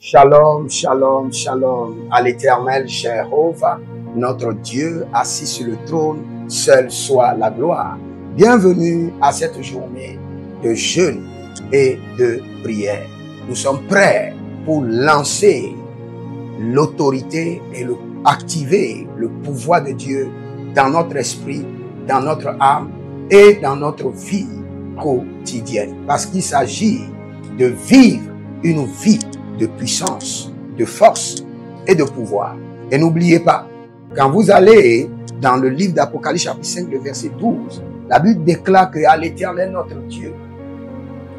Shalom, shalom, shalom à l'Éternel Jéhovah, notre Dieu assis sur le trône, seul soit la gloire. Bienvenue à cette journée de jeûne et de prière. Nous sommes prêts pour lancer l'autorité et activer le pouvoir de Dieu dans notre esprit, dans notre âme et dans notre vie quotidienne. Parce qu'il s'agit de vivre une vie de puissance, de force et de pouvoir. Et n'oubliez pas, quand vous allez dans le livre d'Apocalypse chapitre 5, le verset 12, la Bible déclare qu'à l'Éternel notre Dieu,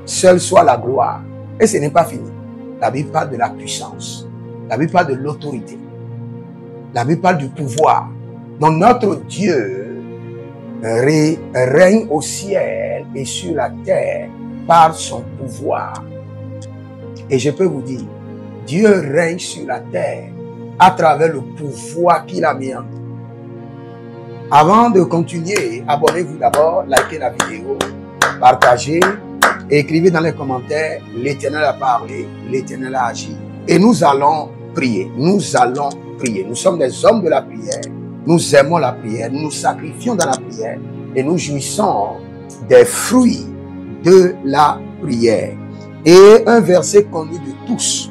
seul soit la gloire. Et ce n'est pas fini. La Bible parle de la puissance. La Bible parle de l'autorité. La Bible parle du pouvoir. Donc notre Dieu règne au ciel et sur la terre par son pouvoir. Et je peux vous dire, Dieu règne sur la terre à travers le pouvoir qu'il a mis en nous. Avant de continuer, abonnez-vous d'abord, likez la vidéo, partagez, et écrivez dans les commentaires, l'Éternel a parlé, l'Éternel a agi. Et nous allons prier, nous allons prier. Nous sommes des hommes de la prière, nous aimons la prière, nous nous sacrifions dans la prière et nous jouissons des fruits de la prière. Et un verset connu de tous.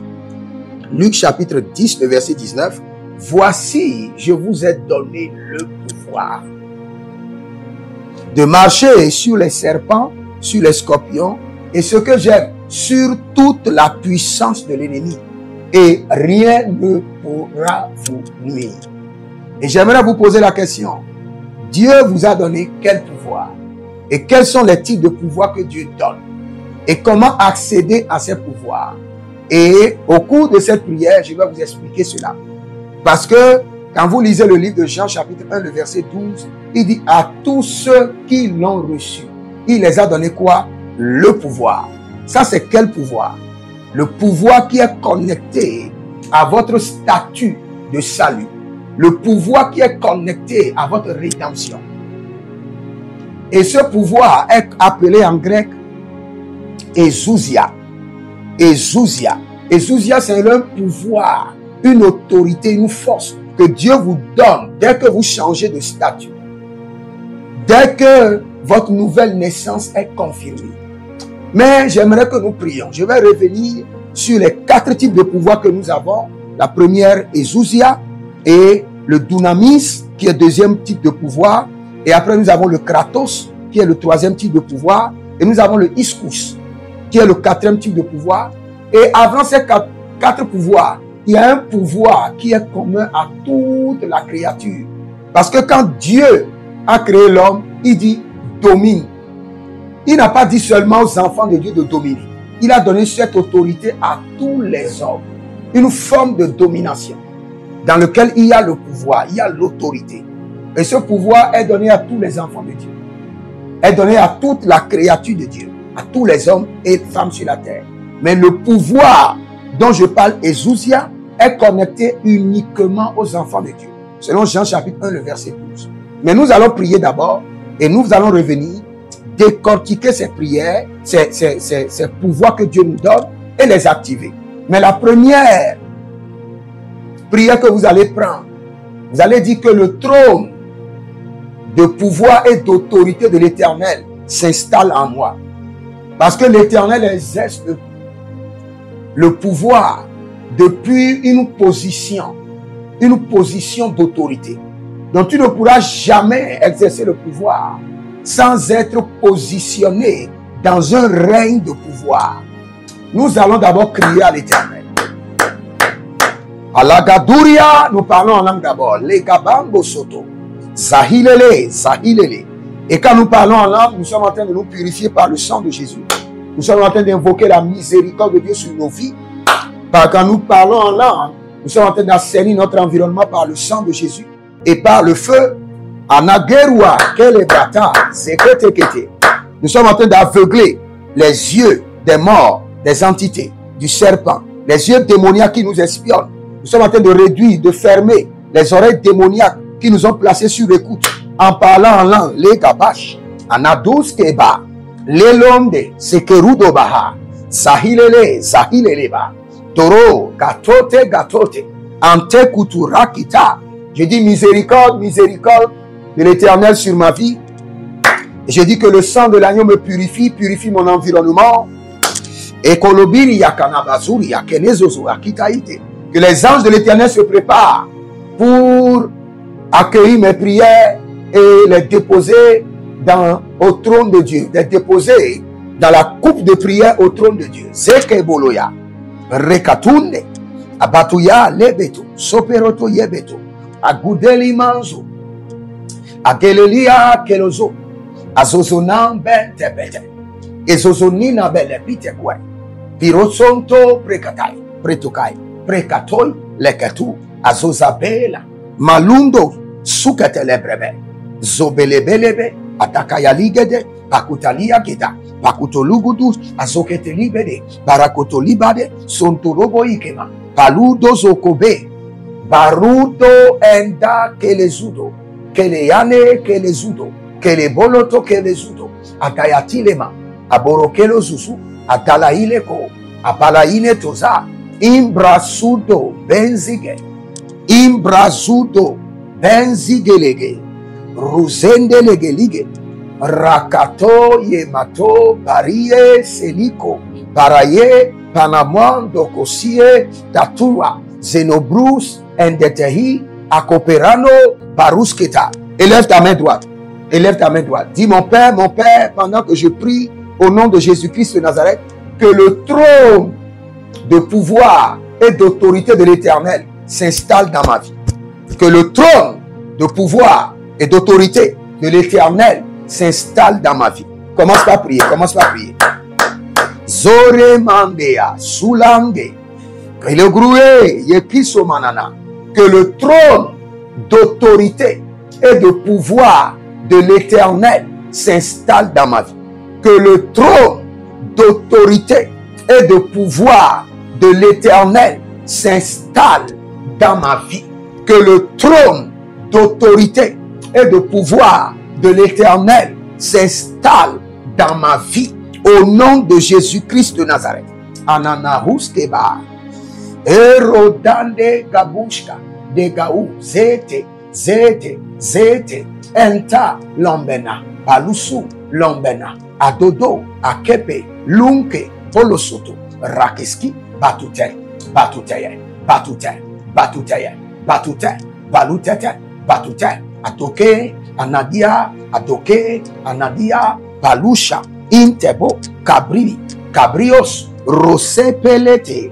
Luc chapitre 10, le verset 19. Voici, je vous ai donné le pouvoir de marcher sur les serpents, sur les scorpions, et ce que j'aime, sur toute la puissance de l'ennemi. Et rien ne pourra vous nuire. Et j'aimerais vous poser la question. Dieu vous a donné quel pouvoir? Et quels sont les types de pouvoirs que Dieu donne? Et comment accéder à ces pouvoirs? Et au cours de cette prière, je vais vous expliquer cela. Parce que quand vous lisez le livre de Jean chapitre 1, le verset 12, il dit à tous ceux qui l'ont reçu, il les a donné quoi? Le pouvoir. Ça c'est quel pouvoir? Le pouvoir qui est connecté à votre statut de salut. Le pouvoir qui est connecté à votre rédemption. Et ce pouvoir est appelé en grec Exousia. Exousia. Exousia, c'est un pouvoir, une autorité, une force que Dieu vous donne dès que vous changez de statut. Dès que votre nouvelle naissance est confirmée. Mais j'aimerais que nous prions. Je vais revenir sur les 4 types de pouvoirs que nous avons. La première, Exousia, et le Dunamis, qui est le deuxième type de pouvoir. Et après, nous avons le Kratos, qui est le troisième type de pouvoir. Et nous avons le Ischus, qui est le 4e type de pouvoir. Et avant ces 4 pouvoirs, il y a un pouvoir qui est commun à toute la créature. Parce que quand Dieu a créé l'homme, il dit domine. Il n'a pas dit seulement aux enfants de Dieu de dominer. Il a donné cette autorité à tous les hommes. Une forme de domination dans laquelle il y a le pouvoir, il y a l'autorité. Et ce pouvoir est donné à tous les enfants de Dieu. Est donné à toute la créature de Dieu. À tous les hommes et femmes sur la terre. Mais le pouvoir dont je parle, Exousia, est connecté uniquement aux enfants de Dieu. Selon Jean chapitre 1, le verset 12. Mais nous allons prier d'abord et nous allons revenir, décortiquer ces prières, ces pouvoirs que Dieu nous donne et les activer. Mais la première prière que vous allez prendre, vous allez dire que le trône de pouvoir et d'autorité de l'Éternel s'installe en moi. Parce que l'Éternel exerce le pouvoir depuis une position d'autorité. Donc tu ne pourras jamais exercer le pouvoir sans être positionné dans un règne de pouvoir. Nous allons d'abord crier à l'Éternel. À la Gadouria, nous parlons en langue d'abord. Les Gabambo Soto. Zahilele, Zahilele. Et quand nous parlons en langue, nous sommes en train de nous purifier par le sang de Jésus. Nous sommes en train d'invoquer la miséricorde de Dieu sur nos vies. Quand nous parlons en langue, nous sommes en train d'assainir notre environnement par le sang de Jésus et par le feu. Anagerua, Kelebata, Zeketekete. Nous sommes en train d'aveugler les yeux des morts, des entités, du serpent, les yeux démoniaques qui nous espionnent. Nous sommes en train de réduire, de fermer les oreilles démoniaques qui nous ont placés sur écoute. En parlant en langue, les gabash, anadous keba, l'elonde, sekerudo baha, zahilele, zahileleba, Toro, gatote, gatote. Ante kuturakita. Je dis miséricorde, miséricorde de l'Éternel sur ma vie. Et je dis que le sang de l'agneau me purifie, purifie mon environnement. Et que les anges de l'Éternel se préparent pour accueillir mes prières et les déposer au trône de Dieu, les déposer dans la coupe de prière au trône de Dieu. Zekeboloya, Rekatunde, Abatuya, Lebeto, Soperoto Yebeto, Agudeli Manzo, Agelelia Kelozo, Azozonan Ben Tebete, Ezozonina Belepite Kwe, Pirosonto Prekatai, Pretokai, Prekatoi, Lekatu, Azozabela, Malundo, Suketelebrebe, Zobelebelebe, Atakaya Ligede, Pakutalia Gita, Pakutolugudu, Azoketelibede, Barakotolibade, Sontorobo Ikema, Paludo Zokobe, Barudo Enda Kelezudo, Keleyane Kelezudo, Keleboloto Kelezudo, Akayatilema, Aborokelo Zuzu, Atalaileko, Apalaine Toza, Imbrasudo Benzige, Imbrazudo Benzigelege, Ruzende Legelige, Rakato Yemato Barie Seliko, Baraye Panamando Kosie Tatua, Zenobrus Endetehi, Akoperano Barusketa. Élève ta main droite. Élève ta main droite. Dis mon Père, pendant que je prie au nom de Jésus-Christ de Nazareth, que le trône de pouvoir et d'autorité de l'Éternel s'installe dans ma vie. Que le trône de pouvoir et d'autorité de l'Éternel s'installe dans ma vie. Commence par prier, commence par prier. Zore Mandea, Soulange, Yekiso Manana. Que le trône d'autorité et de pouvoir de l'Éternel s'installe dans ma vie. Que le trône d'autorité et de pouvoir de l'Éternel s'installe dans ma vie. Que le trône d'autorité et de pouvoir de l'Éternel s'installe dans ma vie. Au nom de Jésus-Christ de Nazareth. Ananahuskeba. Erodande Gabushka. De Gaou. Zete. Zete. Zete. Enta Lombena. Palusu Lombena. Adodo. Akepe. Lunke. Polosoto. Rakeski. Batute. Batuteye. Batute. Batuteye. Batute. Balutete. Batute. Atoke. Anadia. Adoke. Anadia. Palusha. Intebo. Cabri. Cabrios. Rosepelete.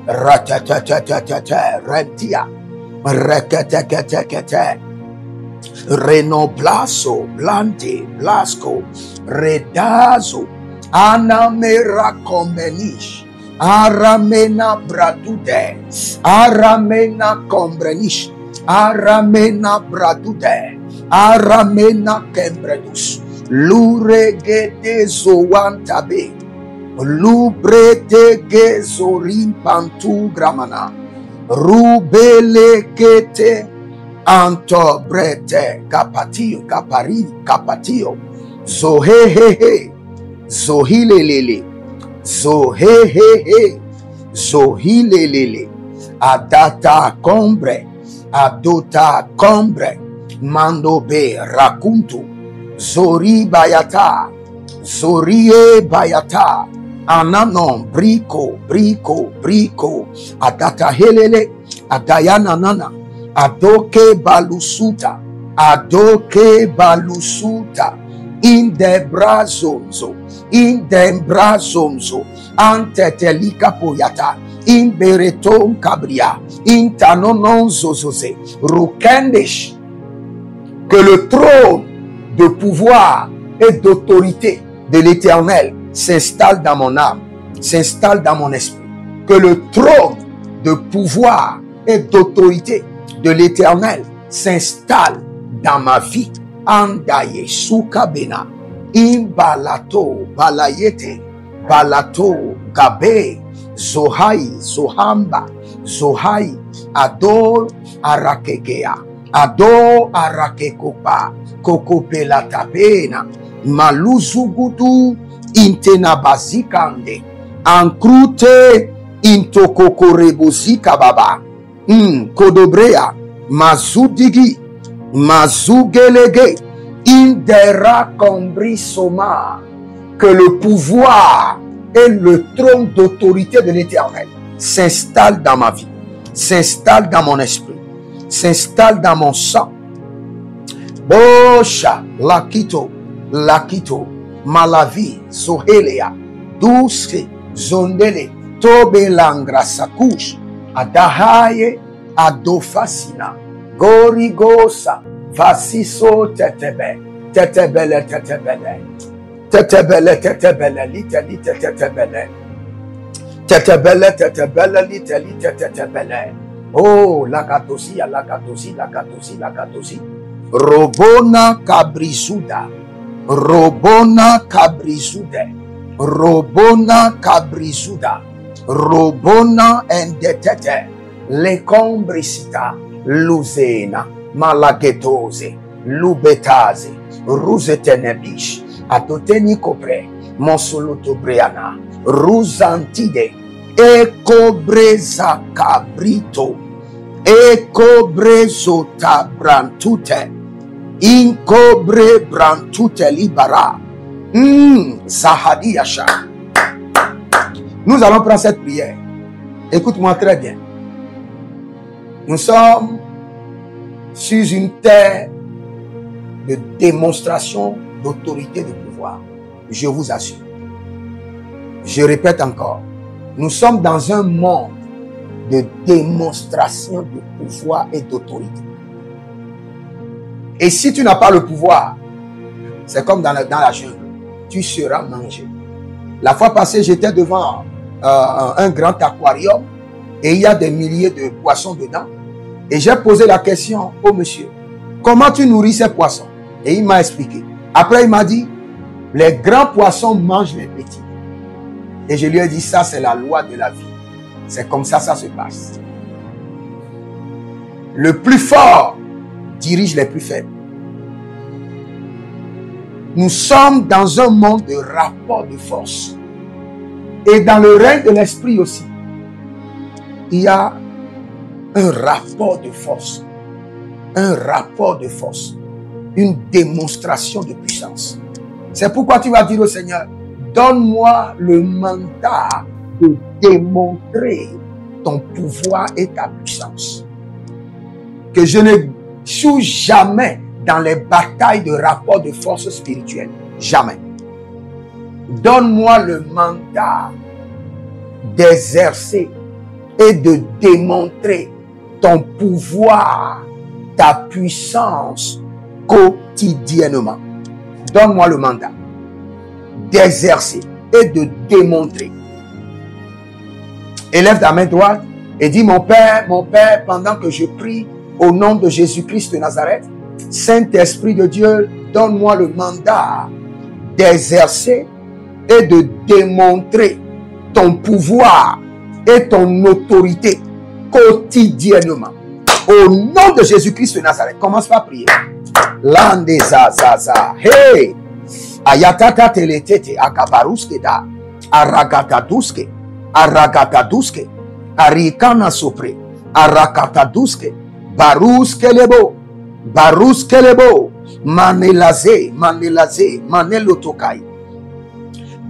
Ratatatata. Rentia. Reketekete. Renoblaso. Blante. Blasco. Redazo. Anamera Kombenish. Aramena Bradude. Aramena Kombrenish. Aramena Bradude. Aramena Kembredus. Luregede Zoantabe. Lubrete Gezorim Pantu Gramana. Rubelekete Antobrete. Kapatio. Kapari. Kapatio. Zohehehe. Zohilelele. Zohehehe. Zohilelele. Adata Combre. Adota Combre. Mandobe Rakuntu. Zori Bayata. Zorie Bayata. Ananon Briko. Briko. Briko. Adata Helele. Adayana Nana. Adoke Balusuta. Adoke Balusuta. In the brazonzo, in the brazonzo, antetelika poyata, in bereton cabria, in tanonon zozose, rukendesh. Que le trône de pouvoir et d'autorité de l'Éternel s'installe dans mon âme, s'installe dans mon esprit. Que le trône de pouvoir et d'autorité de l'Éternel s'installe dans ma vie. Andaye sukabena imbalato balayete balato gabe zohai zohamba zohai ado arakekea ado arakekopa kokopela tapena maluzugudu intena bazikande ankrute Intokokorebozi kababa. Kodobrea. Mazudigi. Mazugelege. Indera kombrisoma. Que le pouvoir et le trône d'autorité de l'Éternel s'installe dans ma vie, s'installe dans mon esprit, s'installe dans mon sang. Bosha, lakito, malavi, zohelea, douce, zondele, tobelangra sakush, adahaye, adofasina, gorigosa, vasiso tetebe, tetebele, tetebele. Tetebele, tetebele, liteli, tetebele. Tetebele, tetebele, liteli, tetebele. Oh, lakatosi, lakatosi, lakatosi, lakatosi. Robona cabrisuda. Robona cabrisude. Robona cabrisuda. Robona endetete. Lecombrisita. Luzena. Malagetose. Lubetase. Rusetenebish. Atoteni kopre, monsoloto breana, ruzantide, ekobreza cabrito, ekobrezo tabrantute, inkobre brantute libara, zahadiasha. Nous allons prendre cette prière. Écoute-moi très bien. Nous sommes sur une terre de démonstration d'autorité, de pouvoir. Je vous assure. Je répète encore. Nous sommes dans un monde de démonstration de pouvoir et d'autorité. Et si tu n'as pas le pouvoir, c'est comme dans la jungle. Tu seras mangé. La fois passée, j'étais devant un grand aquarium et il y a des milliers de poissons dedans. Et j'ai posé la question au monsieur. Comment tu nourris ces poissons? Et il m'a expliqué. Après, il m'a dit, les grands poissons mangent les petits. Et je lui ai dit, ça, c'est la loi de la vie. C'est comme ça, ça se passe. Le plus fort dirige les plus faibles. Nous sommes dans un monde de rapport de force. Et dans le règne de l'esprit aussi, il y a un rapport de force. Un rapport de force. Une démonstration de puissance. C'est pourquoi tu vas dire au Seigneur, donne-moi le mandat de démontrer ton pouvoir et ta puissance. Que je ne joue jamais dans les batailles de rapport de force spirituelle. Jamais. Donne-moi le mandat d'exercer et de démontrer ton pouvoir, ta puissance quotidiennement. Donne-moi le mandat d'exercer et de démontrer. Élève ta main droite et dis, mon Père, pendant que je prie au nom de Jésus-Christ de Nazareth, Saint-Esprit de Dieu, donne-moi le mandat d'exercer et de démontrer ton pouvoir et ton autorité quotidiennement. Au nom de Jésus-Christ de Nazareth, commence par prier. Lande zazaza. Hey! Ayatata teletete akabaruske da. Aragataduske. Aragataduske. Arikana sopre. Arakataduske. Baruske lebo. Baruske lebo. Manelaze. Manelaze. Manelotokai.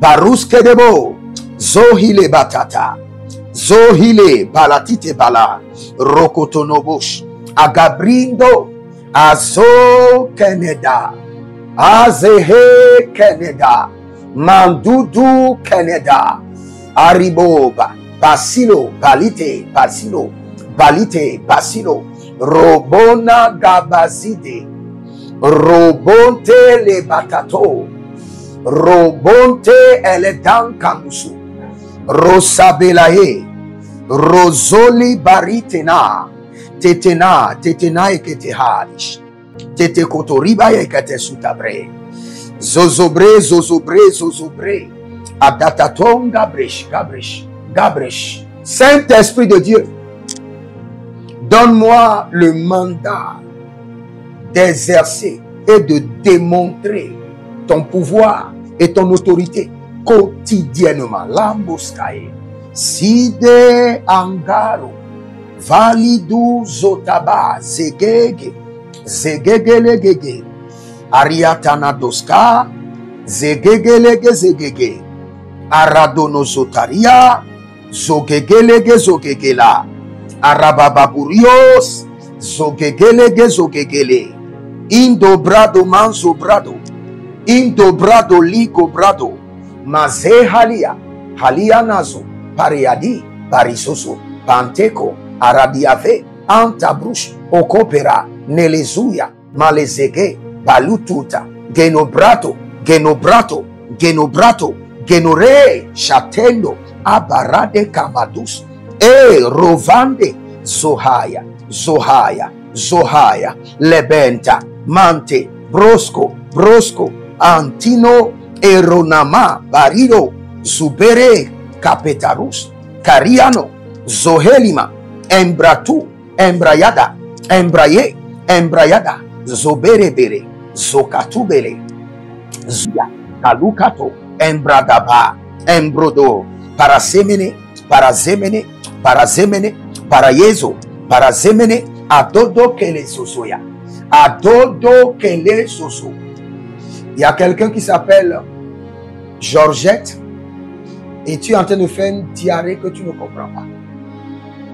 Baruske debo. Zohile batata. Zohile balatite bala. Rokotonobosh. Agabrindo. Azo Canada. Azehe Canada. Mandudu Canada. Ariboba. Basilo. Balite. Basilo. Balite. Basilo. Robona Gabazide. Robonte le batato. Robonte eledan kamusu. Rosabelaye. Rosoli baritena. Tetena ekete hadish. Tete kotoriba ekete sutabre. Zozobre. Adataton gabresh. Saint-Esprit de Dieu, donne-moi le mandat d'exercer et de démontrer ton pouvoir et ton autorité quotidiennement. Lamboskaye. Side angaro. Validu zotaba. Zegege. Zegegelegege. Ariatana doska. Zegegelege zegege. Aradonozotaria. Zogegelege zogegela. Arabababurios. Zogegelege zogegele. Indobrado manzobrado. Indobrado ligobrado. Maze halia. Halia nazo. Pariadi. Parisoso. Panteko. Aradiave. Antabrush. Okopera. Nelezuya. Malezege. Balututa. Genobrato. Genobrato. Genobrato. Genore. Chatendo. Abarade kamadus. Rovande. Zohaya. Zohaya. Zohaya. Lebenta. Mante. Brosco. Brosco. Antino. Eronama. Barido. Zubere. Capetarus. Cariano. Zohelima. Embratu. Embrayada. Embraye. Embrayada. Zoberebere. Zokatubele. Zia. Kalukato. Embradaba. Embrodo. Parasemene. Parazemene. Parazemene. Parayezo. Parazemene. Adodo kele sosoya. Adodo kele soso. Il y a quelqu'un qui s'appelle Georgette. Et tu es en train de faire une diarrhée que tu ne comprends pas.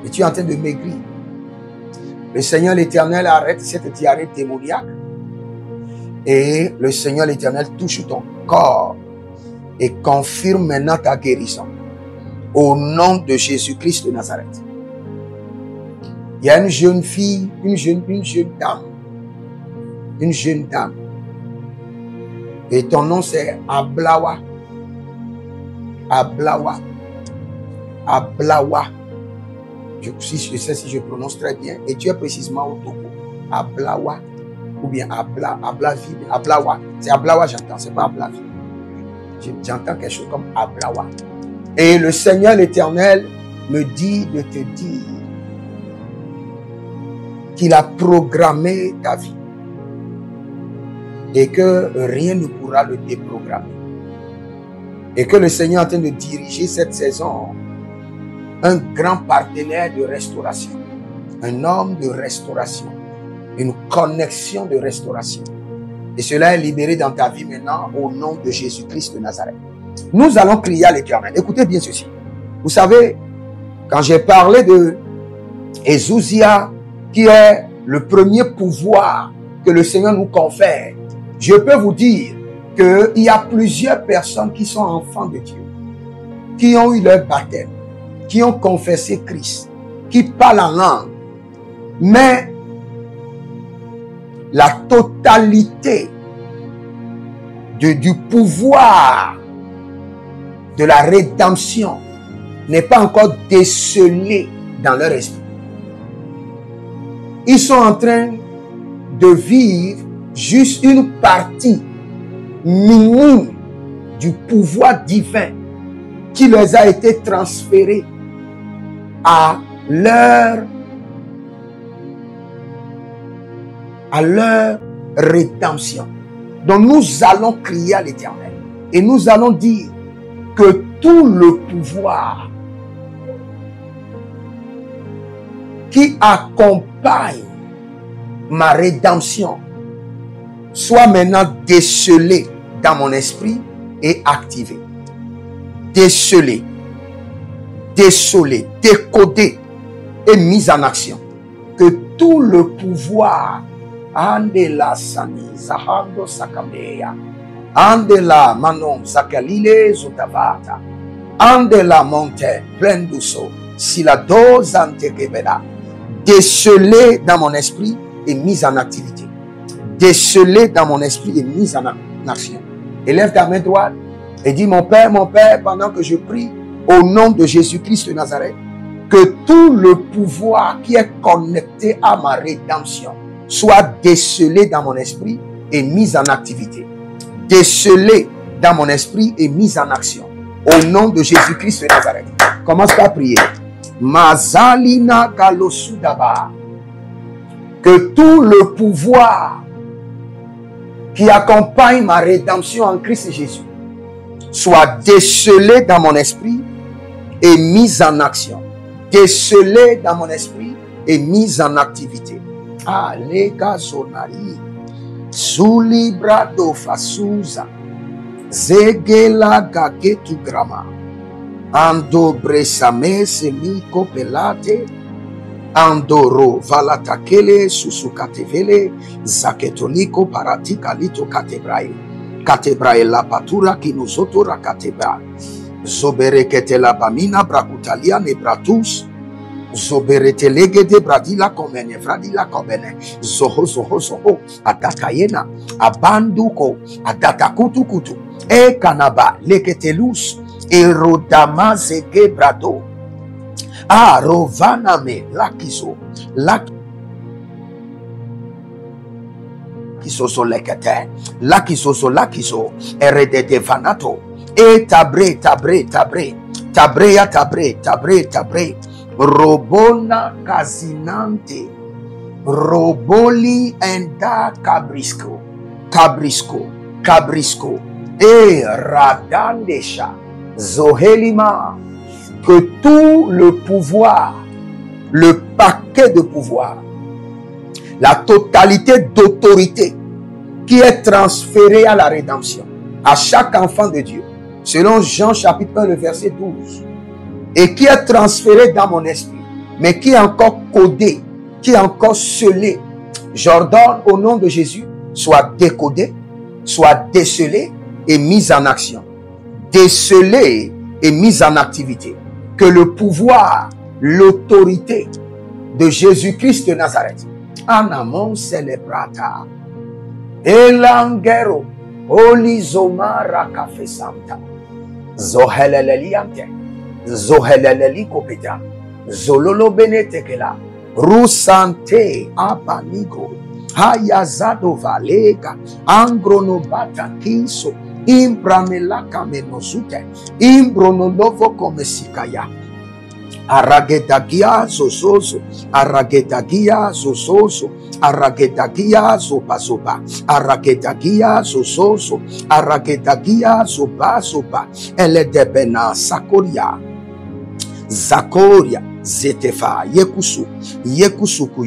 Et tu es en train de maigrir. Le Seigneur l'Éternel arrête cette diarrhée démoniaque. Et le Seigneur l'Éternel touche ton corps. Et confirme maintenant ta guérison. Au nom de Jésus-Christ de Nazareth. Il y a une jeune fille, une jeune dame. Une jeune dame. Et ton nom c'est Ablawa. Ablawa. Ablawa. Je sais si je prononce très bien. Et tu es précisément au Togo. Ablawa. Ou bien Ablavi. Ablawa. C'est Ablawa, j'entends. C'est pas Ablavi. J'entends quelque chose comme Ablawa. Et le Seigneur l'Éternel me dit de te dire qu'il a programmé ta vie. Et que rien ne pourra le déprogrammer. Et que le Seigneur est en train de diriger cette saison un grand partenaire de restauration, un homme de restauration, une connexion de restauration. Et cela est libéré dans ta vie maintenant au nom de Jésus-Christ de Nazareth. Nous allons crier à l'Éternel. Écoutez bien ceci. Vous savez, quand j'ai parlé de Ezousia, qui est le premier pouvoir que le Seigneur nous confère, je peux vous dire qu'il y a plusieurs personnes qui sont enfants de Dieu, qui ont eu leur baptême, qui ont confessé Christ, qui parlent en langue. Mais la totalité du pouvoir de la rédemption n'est pas encore décelée dans leur esprit. Ils sont en train de vivre juste une partie minime du pouvoir divin qui leur a été transféré à leur rédemption. Donc nous allons crier à l'Éternel et nous allons dire que tout le pouvoir qui accompagne ma rédemption soit maintenant décelé dans mon esprit et activé. Décelé, désolé, décodé et mis en action. Que tout le pouvoir Andela Sani Zahando Sakameya Andela Manon Zakalile Zotavata Andela Monte Plenduso Silado Zantekebeda décelé dans mon esprit et mis en activité. Décelé dans mon esprit et mis en action. Élève ta main droite et dis mon Père, pendant que je prie au nom de Jésus-Christ de Nazareth, que tout le pouvoir qui est connecté à ma rédemption soit décelé dans mon esprit et mis en activité. Décelé dans mon esprit et mis en action. Au nom de Jésus-Christ de Nazareth. Commence par prier. Mazalina Galosudaba. Que tout le pouvoir qui accompagne ma rédemption en Christ Jésus soit décelé dans mon esprit et mise en action. Décelée dans mon esprit et mise en activité. Ah, les gazonari. Zuli brado fasuza. Zegela gagetu grama. Ando bresame semiko pelate. Andoro valatakele susukatevele. Zaketoliko paratika lito katebrae. Katebrae la patura kinuzotora katebra. Zoberekete la bamina brakutalia ne bratus. Zoberete legede bradila komene vradila komene zoho zoho zoho adatayena abanduko adatakutu kutu e kanaba leketelus erodama zege brado arovaname lakiso lakiso lekete lakiso eredete vanato e tabre Robona casinante, roboli enda cabrisco, et radandesha, zohelima, que tout le pouvoir, le paquet de pouvoir, la totalité d'autorité qui est transférée à la rédemption, à chaque enfant de Dieu, selon Jean chapitre 1, le verset 12, et qui est transféré dans mon esprit, mais qui est encore codé, qui est encore scellé. J'ordonne au nom de Jésus, soit décodé, soit décelé et mis en action. Décelé et mis en activité. Que le pouvoir, l'autorité de Jésus-Christ de Nazareth, en amont célébrata, elangero, olizoma rakafe santa, zoheleleliante, zoheleleli kopeta, zololo benetekela, rusante abanigo, hayazado valega, angronobata kinso, imbramelaka menozute, imbronolovo komesikaya, aragetagia zozozo, aragetagia zozozo, aragetagia zobazoba, aragetagia zozozo, aragetagia zobazoba, eledebena sakoria, zakoria, zetefa, yekusuku,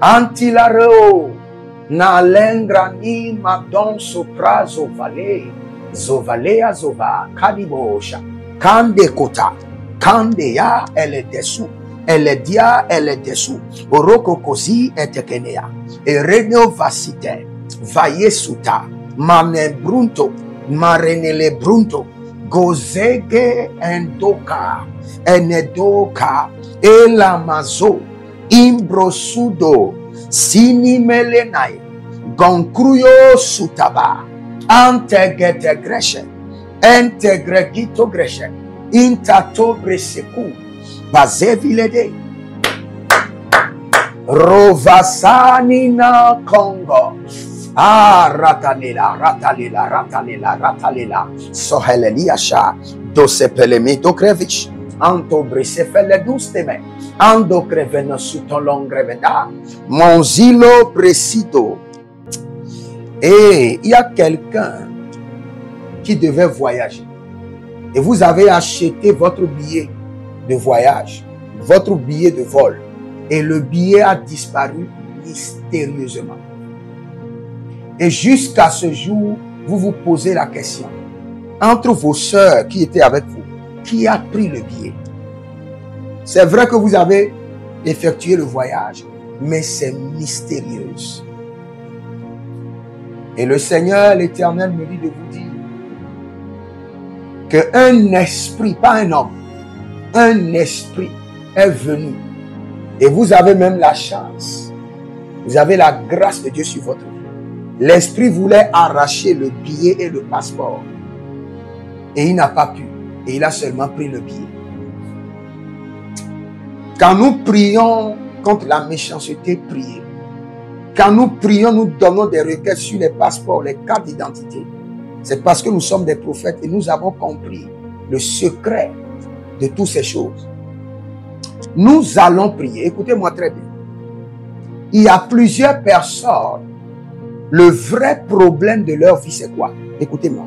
antilareo, na lengra ni madon sopra zovalea zova, kadibosha, kande kota, kande ya eledesu, eledia eledesu, oroko kozi etekenea, ereneo vasite, vayesuta, manebrunto, marenele brunto, gozege endoka, enedoka, elamazo, imbrosudo, sini melenai, gonkruyo sutaba, antegete greshe, entegregito greshe, intato breseku, bazevilede, rovasanina kongo, ratalela, soheleliasha, dosepelemeto krevish, anto bresefele dusteme, ando crevena suton longrevena, monzilo presido. Et il y a quelqu'un qui devait voyager. Et vous avez acheté votre billet de voyage, votre billet de vol. Et le billet a disparu mystérieusement. Et jusqu'à ce jour, vous vous posez la question. Entre vos sœurs qui étaient avec vous, qui a pris le billet? C'est vrai que vous avez effectué le voyage, mais c'est mystérieux. Et le Seigneur, l'Éternel, me dit de vous dire qu'un esprit, pas un homme, un esprit est venu. Et vous avez même la chance. Vous avez la grâce de Dieu sur votre vie. L'esprit voulait arracher le billet et le passeport. Et il n'a pas pu. Et il a seulement pris le billet. Quand nous prions contre la méchanceté, priez. Quand nous prions, nous donnons des requêtes sur les passeports, les cartes d'identité. C'est parce que nous sommes des prophètes et nous avons compris le secret de toutes ces choses. Nous allons prier. Écoutez-moi très bien. Il y a plusieurs personnes. Le vrai problème de leur vie, c'est quoi? Écoutez-moi.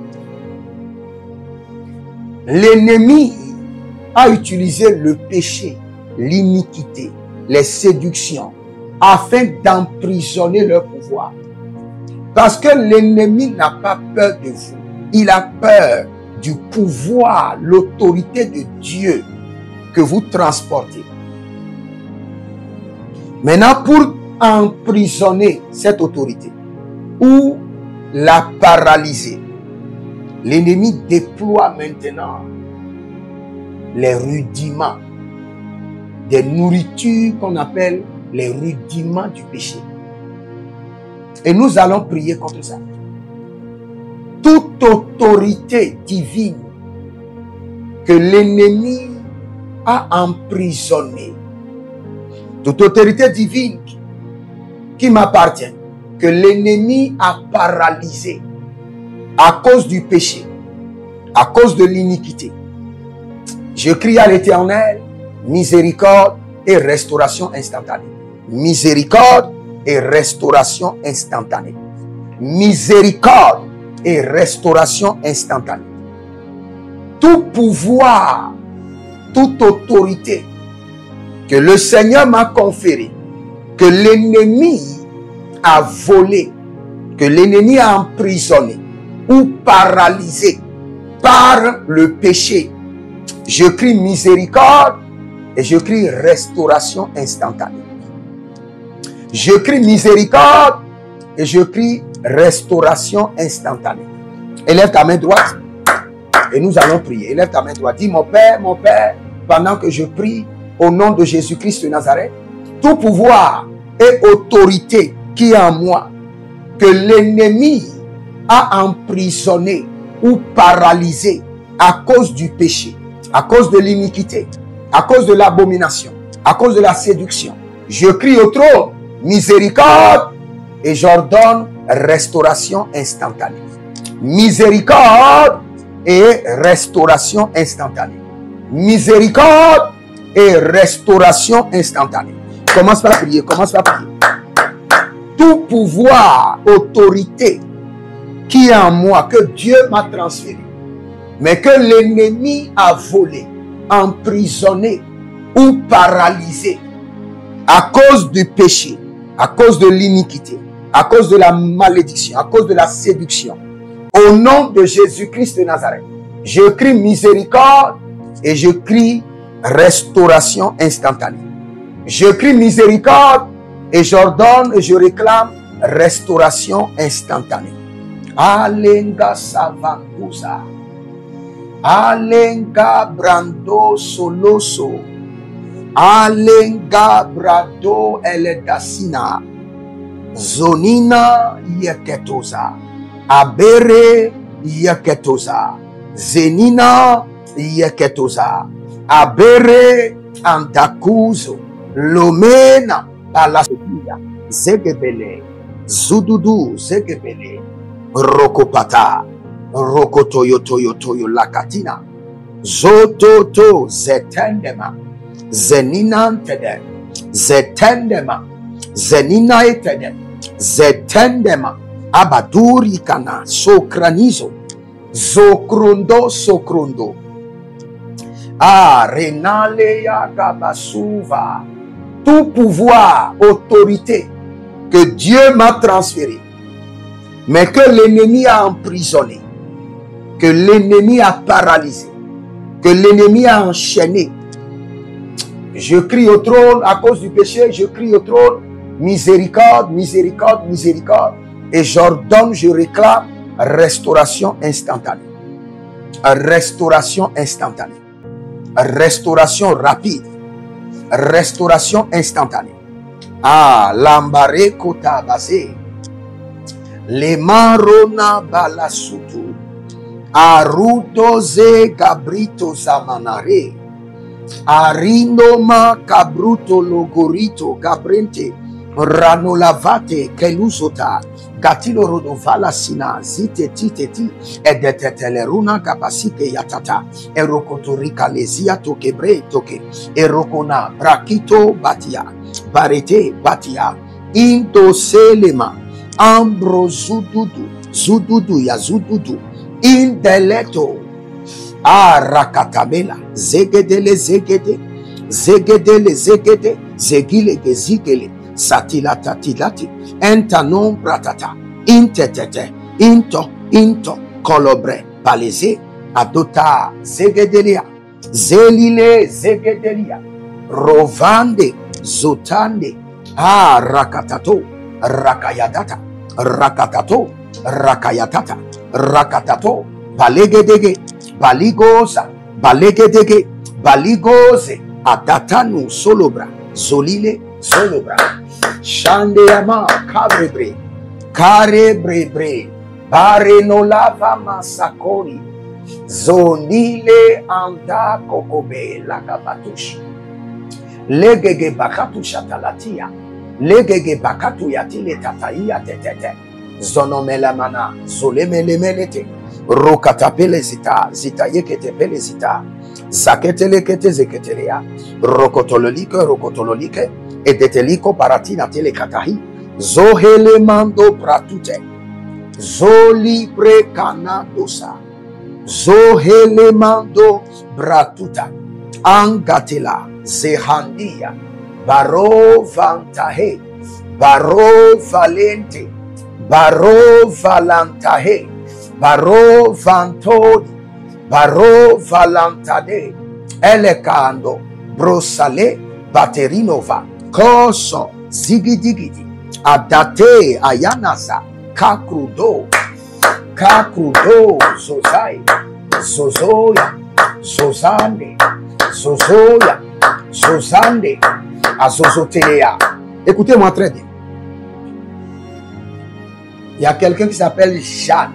L'ennemi a utilisé le péché, l'iniquité, les séductions, afin d'emprisonner leur pouvoir. Parce que l'ennemi n'a pas peur de vous. Il a peur du pouvoir, l'autorité de Dieu que vous transportez. Maintenant, pour emprisonner cette autorité ou la paralyser, l'ennemi déploie maintenant les rudiments, des nourritures qu'on appelle les rudiments du péché. Et nous allons prier contre ça. Toute autorité divine que l'ennemi a emprisonnée, toute autorité divine qui m'appartient, que l'ennemi a paralysée à cause du péché, à cause de l'iniquité. Je crie à l'Éternel, miséricorde et restauration instantanée. Miséricorde et restauration instantanée. Miséricorde et restauration instantanée. Tout pouvoir, toute autorité que le Seigneur m'a conféré, que l'ennemi a volé, que l'ennemi a emprisonné ou paralysé par le péché, je crie miséricorde et je crie restauration instantanée. Je crie miséricorde et je crie restauration instantanée. Élève ta main droite et nous allons prier. Élève ta main droite. Dis mon Père, pendant que je prie au nom de Jésus-Christ de Nazareth, tout pouvoir et autorité qui est en moi, que l'ennemi a emprisonné ou paralysé à cause du péché, à cause de l'iniquité, à cause de l'abomination, à cause de la séduction. Je crie au trône, miséricorde, et j'ordonne restauration instantanée. Miséricorde et restauration instantanée. Miséricorde et restauration instantanée. Commence par prier, commence par prier. Tout pouvoir, autorité qui est en moi, que Dieu m'a transféré, mais que l'ennemi a volé, emprisonné ou paralysé à cause du péché, à cause de l'iniquité, à cause de la malédiction, à cause de la séduction. Au nom de Jésus-Christ de Nazareth, je crie miséricorde et je crie restauration instantanée. Je crie miséricorde et j'ordonne et je réclame restauration instantanée. Alenga savanguza. Alenga brando soloso. Alenga brado eledasina. Zonina yeketoza. Abere yeketoza. Zenina yeketoza. Abere andakuzo. Lomena balasopia. Zegebele. Zududu zegebele. Rokopata. Rokotoyo lakatina. Zototo zetendema. Zeninantede. Zetendema. Zenina etede. Zetendema. Abaduri kana. Sokranizo. Sokrondo. Renale yagabasuva. Tout pouvoir, autorité que Dieu m'a transféré, mais que l'ennemi a emprisonné, que l'ennemi a paralysé, que l'ennemi a enchaîné. Je crie au trône à cause du péché, je crie au trône, miséricorde, miséricorde, miséricorde. Et j'ordonne, je réclame restauration instantanée. Restauration instantanée. Restauration rapide. Restauration instantanée. Lambare kota basé. Le marona balasutu. Arudoze gabrito zamanare. Arindoma cabruto logorito gabrente. Ranolavate kelusota. Gatilo rodovala sina zite titeti edeteteleruna kapasike yatata erokotorika lezia tokebre toke erokona brakito batia barete batia into selema ambro zududu ya zududu indeleto Ah, rakatamela. Zegedele zegede. Zegedele zegede. Zegile gezigele. Satila tatilati. Enta non pratata. Intetete. Into. Kolobre. Baleze. Adota. Zegedelia. Zelile zegedelia. Rovande. Zotande. Ah, rakatato. Rakayadata. Rakatato. Rakayatata. Rakatato. Balegedege. Baligoza. Balegedege. Baligoze. Atatanu solobra. Zolile solobra. Shandeyama kabrebre. Karebrebre. Barenolava masakori. Zonile anda kokobe lakabatush. Legege bakatu shatalatia. Legege bakatu yatile tataia tetete. Zonomela mana. Zolemelemelete. Rokatapele zita. Zita yekete pele zita. Zaketele kete zeketelea. Rokotololike. Edeteliko paratina telekatahi. Zohele mando pratute. Zolibre kanadosa. Zohele mando bratuta. Angatela. Zehandia. Baro vantahe. Baro valente. Baro valantahe. Baro vantodi. Baro valantade. Elekando. Brosale. Baterinova. Koso. Zigidigidi. Adate ayanasa. Kakrudo. Kakrudo. Zozai. Zozoya. Zozande. Zozoya. Zozande. Azozotelea. Écoutez-moi très bien. Il y a quelqu'un qui s'appelle Jeanne.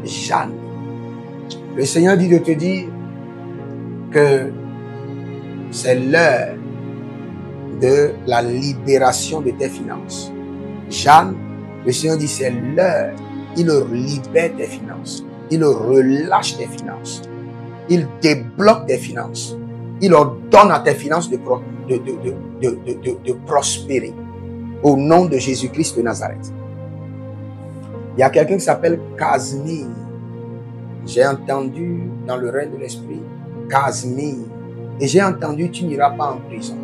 Jeanne. Le Seigneur dit de te dire que c'est l'heure de la libération de tes finances. Jeanne, le Seigneur dit c'est l'heure. Il libère tes finances. Il relâche tes finances. Il débloque tes finances. Il ordonne à tes finances de prospérer. Au nom de Jésus-Christ de Nazareth. Il y a quelqu'un qui s'appelle Casimir. J'ai entendu dans le règne de l'esprit, Casimir. Et j'ai entendu, tu n'iras pas en prison.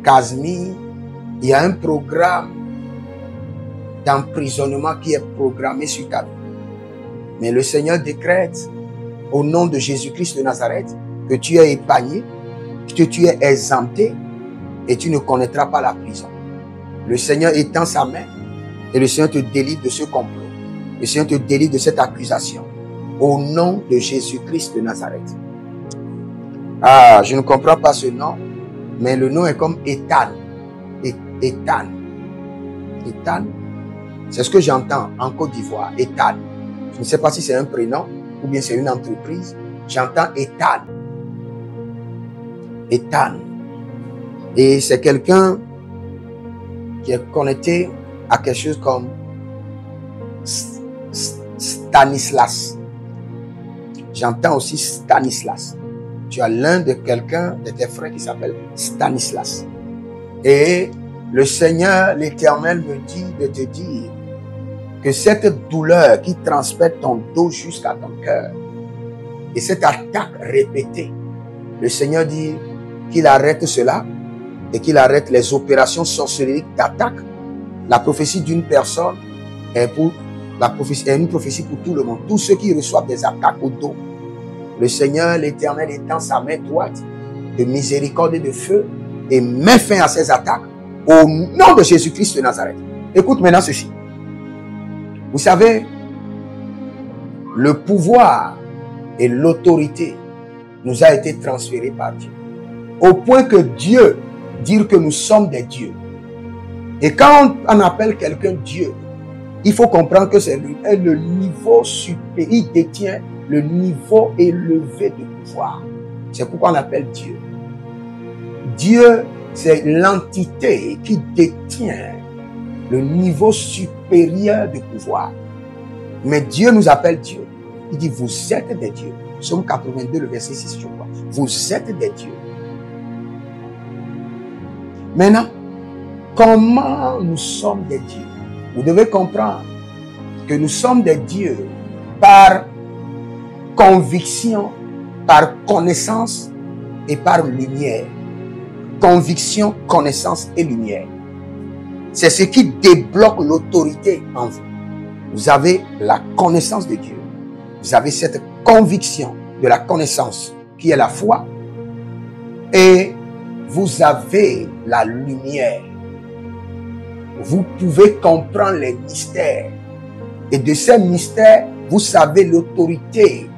Casimir, il y a un programme d'emprisonnement qui est programmé sur ta vie. Mais le Seigneur décrète, au nom de Jésus-Christ de Nazareth, que tu es épargné, que tu es exempté et tu ne connaîtras pas la prison. Le Seigneur étend sa main et le Seigneur te délivre de ce complot. Le Seigneur te délivre de cette accusation. Au nom de Jésus-Christ de Nazareth. Ah, je ne comprends pas ce nom, mais le nom est comme Ethan. Ethan. Ethan. C'est ce que j'entends en Côte d'Ivoire. Ethan. Je ne sais pas si c'est un prénom ou bien c'est une entreprise. J'entends Ethan. Ethan. Et c'est quelqu'un qui est connecté à quelque chose comme Stanislas. J'entends aussi Stanislas. Tu as l'un de quelqu'un de tes frères qui s'appelle Stanislas. Et le Seigneur, l'Éternel me dit de te dire que cette douleur qui transperce ton dos jusqu'à ton cœur et cette attaque répétée, le Seigneur dit qu'il arrête cela et qu'il arrête les opérations sorcelleries d'attaque. La prophétie d'une personne est une prophétie pour tout le monde. Tous ceux qui reçoivent des attaques au dos, le Seigneur, l'Éternel, étend sa main droite de miséricorde et de feu et met fin à ces attaques au nom de Jésus-Christ de Nazareth. Écoute maintenant ceci. Vous savez, le pouvoir et l'autorité nous a été transférés par Dieu. Au point que Dieu, dire que nous sommes des dieux. Et quand on appelle quelqu'un Dieu, il faut comprendre que c'est lui, le niveau supérieur, il détient le niveau élevé de pouvoir. C'est pourquoi on appelle Dieu. Dieu, c'est l'entité qui détient le niveau supérieur de pouvoir. Mais Dieu nous appelle Dieu. Il dit, vous êtes des dieux. Psaume 82, le verset 6, je crois. Vous êtes des dieux. Maintenant, comment nous sommes des dieux? Vous devez comprendre que nous sommes des dieux par conviction par connaissance et par lumière. Conviction, connaissance et lumière. C'est ce qui débloque l'autorité en vous. Vous avez la connaissance de Dieu. Vous avez cette conviction de la connaissance qui est la foi. Et vous avez la lumière. Vous pouvez comprendre les mystères. Et de ces mystères, vous savez l'autorité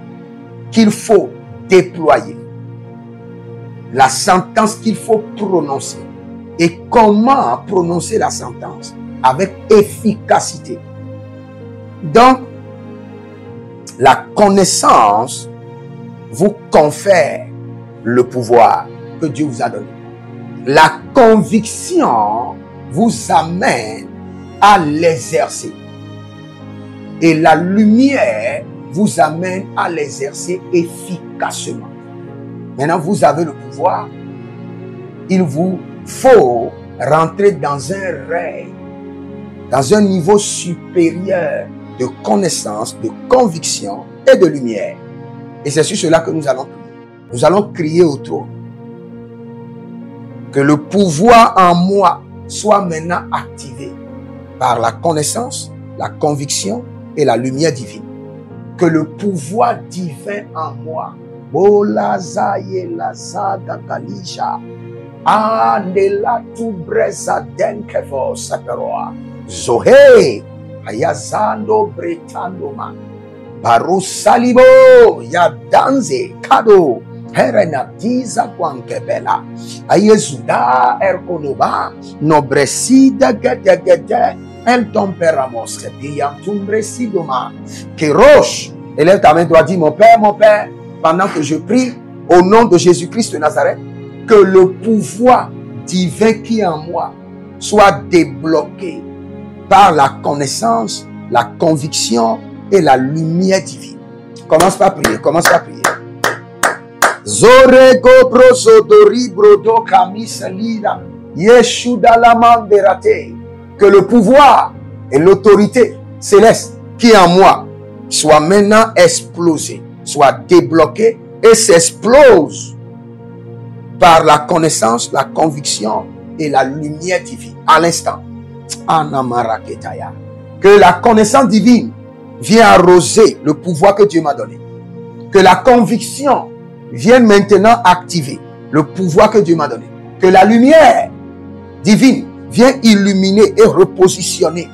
qu'il faut déployer. La sentence qu'il faut prononcer. Et comment prononcer la sentence avec efficacité. Donc, la connaissance vous confère le pouvoir que Dieu vous a donné. La conviction vous amène à l'exercer. Et la lumière vous amène à l'exercer efficacement. Maintenant, vous avez le pouvoir. Il vous faut rentrer dans un règne, dans un niveau supérieur de connaissance, de conviction et de lumière. Et c'est sur cela que nous allons prier. Nous allons crier au trône. Que le pouvoir en moi soit maintenant activé par la connaissance, la conviction et la lumière divine. Que le pouvoir divin en moi, Bolazaye Lazaga Kalisha, Andela Tubreza Denkefo Saperoa, Zohe, Ayazando Bretandoma, Barusalibo, Yadanze, Kado, Herenatiza Kwankebela, Ayezuda Erkonoba, Nobresida Gede, El Tomperamos, Kepiantumbresidoma, Kerosh, élève ta main, doit dire, mon Père, pendant que je prie, au nom de Jésus-Christ de Nazareth, que le pouvoir divin qui est en moi soit débloqué par la connaissance, la conviction et la lumière divine. Commence par prier, commence par prier. Zorego brosodori brodo kamisalida yeshuda lamanderate. Que le pouvoir et l'autorité céleste qui est en moi soit maintenant explosé, soit débloqué et s'explose par la connaissance, la conviction et la lumière divine. À l'instant, Anamaraketaya. Que la connaissance divine vienne arroser le pouvoir que Dieu m'a donné. Que la conviction vienne maintenant activer le pouvoir que Dieu m'a donné. Que la lumière divine vienne illuminer et repositionner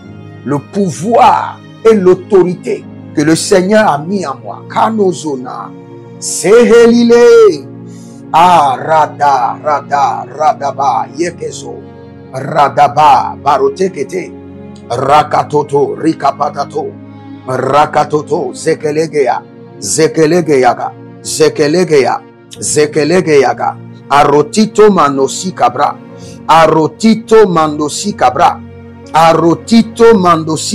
le pouvoir et l'autorité que le Seigneur a mis en moi. Kanozona, Sehelile, Radaba, Yekezo, Radaba, Barotekete, Rakatoto, Rikapatato, Rakatoto, Zekelegeyaga, Arotito Manosi Cabra, Arotito Mandosi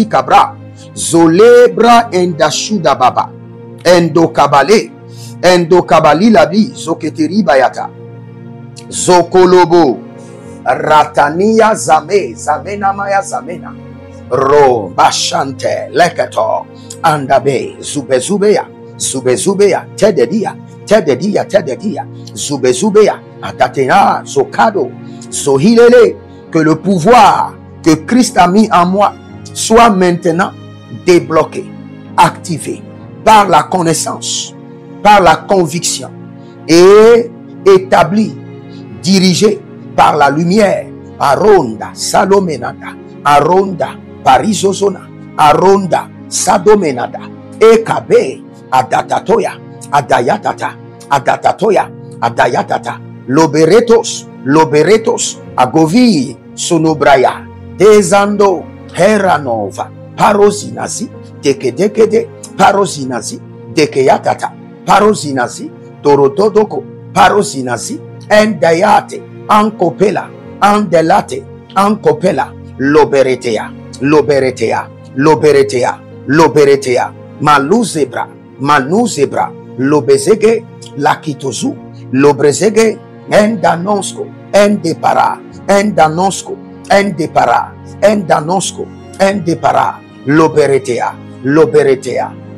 Cabra, Zolebra Endashuda Baba, Endokabali Labi, Zoketeri Bayata, Zokolobo, Ratania Zamena Maya Zamena, Ro Bashante, Lekato, Andabe, Zubezubeya, Tededia, Zubezubeya, Atatena, Zokado, Zohilele, que le pouvoir que Christ a mis en moi soit maintenant débloqué, activé par la connaissance, par la conviction et établi, dirigé par la lumière. Aronda, Salomenada, Aronda, Parisozona, Aronda, Sadomenada, Ekabe, Adatatoya, Adayatata, Loberetos, Agovi, Sonobraya, Dezando, Heranova, Parosinazi, Dekedekede, Parosinazi, Dekeyatata, Parosinazi, Torododoko, Parosinazi, Endayate, Ankopela, Andelate, Ankopela, Loberetea, Manuzebra, Lobezege, Lakitozu, Lobrezege, Endanosco, Endepara,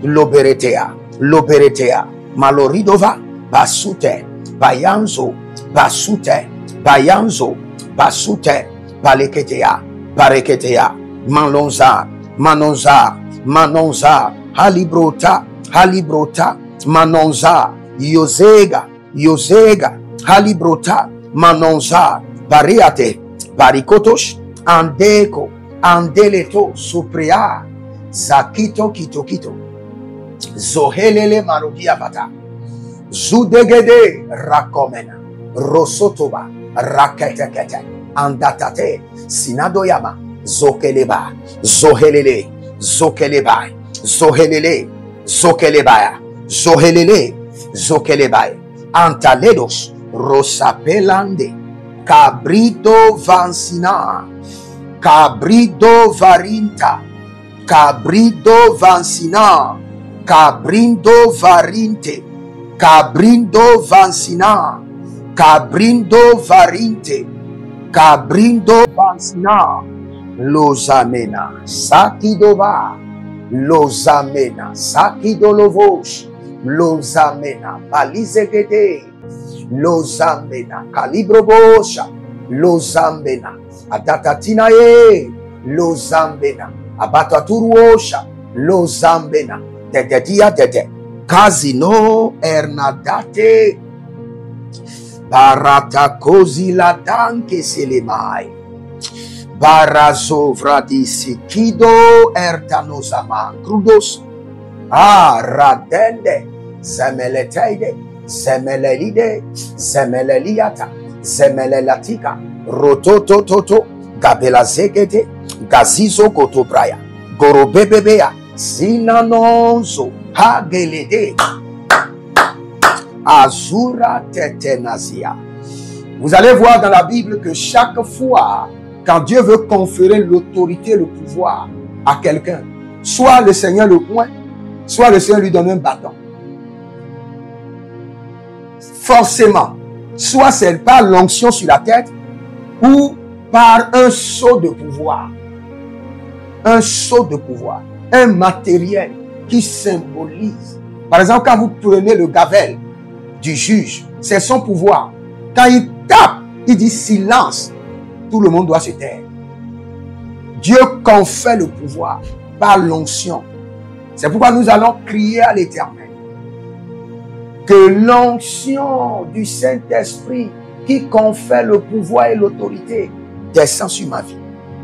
Loberetea, Loberetea, Maloridova, Basute, Bayanzo, Basute, Bayanzo, Basute, Baleketea, Bareketea, Manonza, Manonza, Manonza, Halibrota, Halibrota, Manonza, Yosega, Yosega, Halibrota, Manonza, Bariate, Barikotosh, Andeko, Andeleto, Suprea, Zakito, Kito, Kito, Zohelele Marodia Bata, Zudegede, Rakomena, Rosotoba, Raketekete, Andatate, Sinadoyama, Zokeleba, Zohelele, Zokeleba, Zohelele, Zokelebaya, Zohelele, Zokelebaya, Antaledos, Rosapelande, Cabrito Vansina, Cabrito Varinta, Cabrito Vansina, Cabrindo Varinte, Cabrindo Vansina, Cabrindo Varinte, Cabrindo Vansina, Lozamena, Sakidova, Lozamena, Sakidolovos, Lozamena, Balizegede, Lozamena, Calibrobosha, Lozambena, Adatatinae, Lozambena, Abataturuosha, Lozambena, Dededia Dede, Casino Ernadate, Barata Kozila Danke Selemai, Barazovradisi Kido Ertanozama, Crudos, Radende, Zemeleteide, Zemelelide, Zemeleliata, Zemelelatika, Rototo Toto, Gabela Zegete, Gazizo Gotobraya, Gorobebebea, Sinanonzo, Hagelede, Azura Tetenazia. Vous allez voir dans la Bible que chaque fois, quand Dieu veut conférer l'autorité, le pouvoir à quelqu'un, soit le Seigneur le oint, soit le Seigneur lui donne un bâton. Forcément, soit c'est par l'onction sur la tête ou par un sceau de pouvoir. Un sceau de pouvoir. Un matériel qui symbolise. Par exemple, quand vous prenez le gavel du juge, c'est son pouvoir. Quand il tape, il dit silence. Tout le monde doit se taire. Dieu confère le pouvoir par l'onction. C'est pourquoi nous allons crier à l'Éternel. Que l'onction du Saint-Esprit qui confère le pouvoir et l'autorité descend sur ma vie,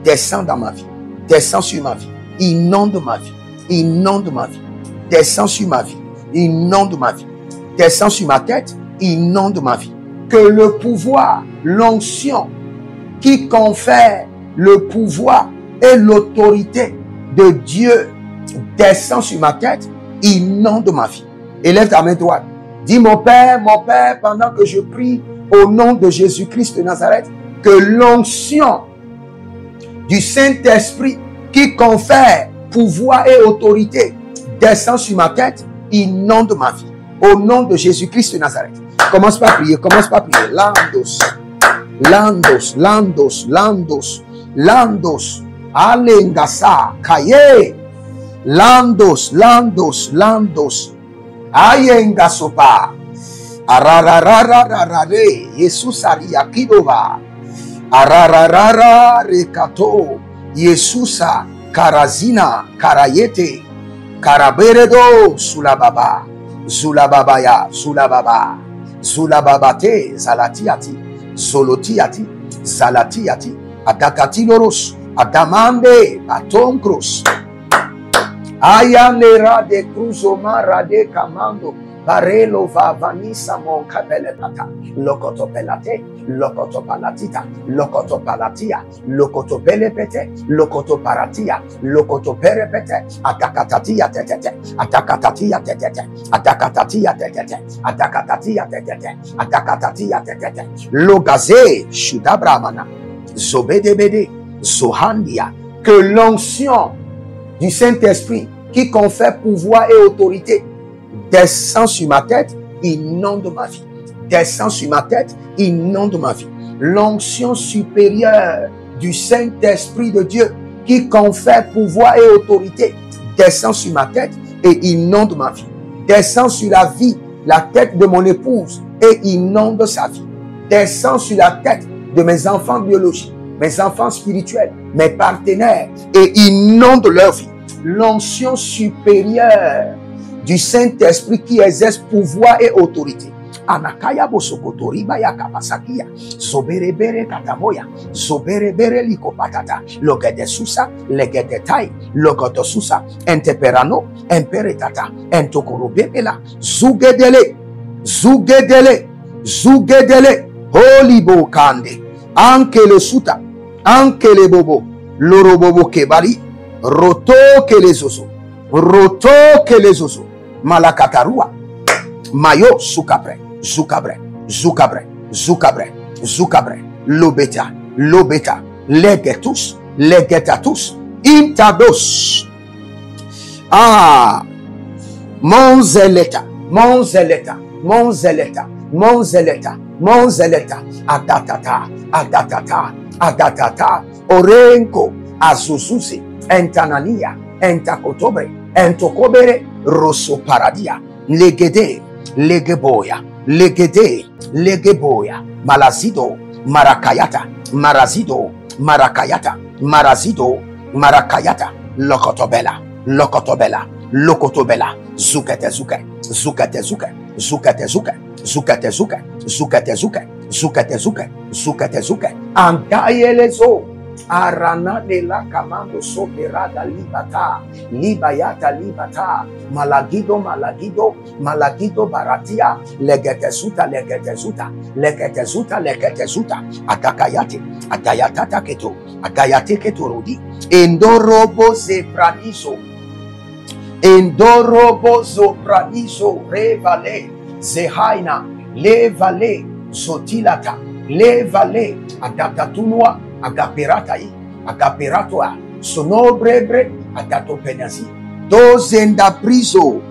descend dans ma vie, descend sur ma vie, inonde ma vie, inonde ma vie, descend sur ma vie, inonde ma vie, descend sur ma tête, inonde ma vie. Que le pouvoir, l'onction qui confère le pouvoir et l'autorité de Dieu descend sur ma tête, inonde ma vie. Élève ta main droite. Dis mon Père, pendant que je prie au nom de Jésus-Christ de Nazareth, que l'onction du Saint-Esprit qui confère pouvoir et autorité descend sur ma tête, inonde ma vie. Au nom de Jésus-Christ de Nazareth. Commence par prier, commence par prier. Landos, Landos, Landos, Landos, Landos, Alengasa, Kaye, Landos, Landos, Landos, Ayengasopa, Arararararare, Jesus Ariakidova, Arararara Rekato, Yesusa, Karazina, Karayete, Karaberedo, Sulababa, Zulababaya, Zulababa, Zulababate, Zalatiati, Zolotiati, Zalatiati, Adakati Loros, Adamande, Batonkros, Ayanera de Cruzomara de Camando, Barelo va Vanisa mon Capeletata, Locotopelate, Locotopalatita, Locotopalatia, Locotopelepete, Locotoparatia, Locotoperepete, Atacatatia tetete, Atacatatia tetete, Atacatatia tetete, Atacatatia tetete, Atacatatia tetete, Logaze, Shudabramana, Zobedebede, Zohandia, que l'onction du Saint-Esprit qui confère pouvoir et autorité descend sur ma tête, inonde ma vie. Descend sur ma tête, inonde ma vie. L'onction supérieure du Saint-Esprit de Dieu qui confère pouvoir et autorité descend sur ma tête et inonde ma vie. Descends sur la vie, la tête de mon épouse et inonde sa vie. Descends sur la tête de mes enfants biologiques, mes enfants spirituels, mes partenaires et inonde leur vie. L'onction supérieure du Saint-Esprit qui exerce pouvoir et autorité. Anakaya bosokotori baya kapasakia zoberebere katamoya zoberebere likopatata logede susa legede tai logoto susa enteperano emperetata entokorobebela zugedele zugedele zugedele holibo kande anke le suta anke le bobo lorobobo kebali roto ke le zozo malakatarua mayo sukapre Zukabre, Zukabre, Zukabre, Zukabre, Lobeta, Lobeta, Legetus, Legetatus, Intados. Ah, Monzeleta, Monzeleta, Monzeleta, Monzeleta, Monzeleta, Adatata, Adatata, Adatata, Orenko, Azuzuzi, Entanania, Entakotobre, Entokobere, Rosso Paradia, Legede, Legeboya. Legede, legeboya, malazido, marakayata, marazido, marakayata, marazido, marakayata, lokotobela, lokotobela, lokotobela, zukete zuke, zukete zuke, zukete zuke, zukete zuke, zukete zuke, zukete zuke, zukete zuke, antayelezo, arana de la camando soperada libata, libayata libata, malagido, malagido, malagido baratia, legetezuta, legetezuta, legetezuta, legetezuta, atakayate, atayatata keto, atayate ketorodi, endorobo zepraniso, endorobo zopraniso, revale, zehaina, levale, zotilata, levale, adaptatunua, agaperatayi, agaperatoa, sonobrebre, agatopenasi, dozenda priso,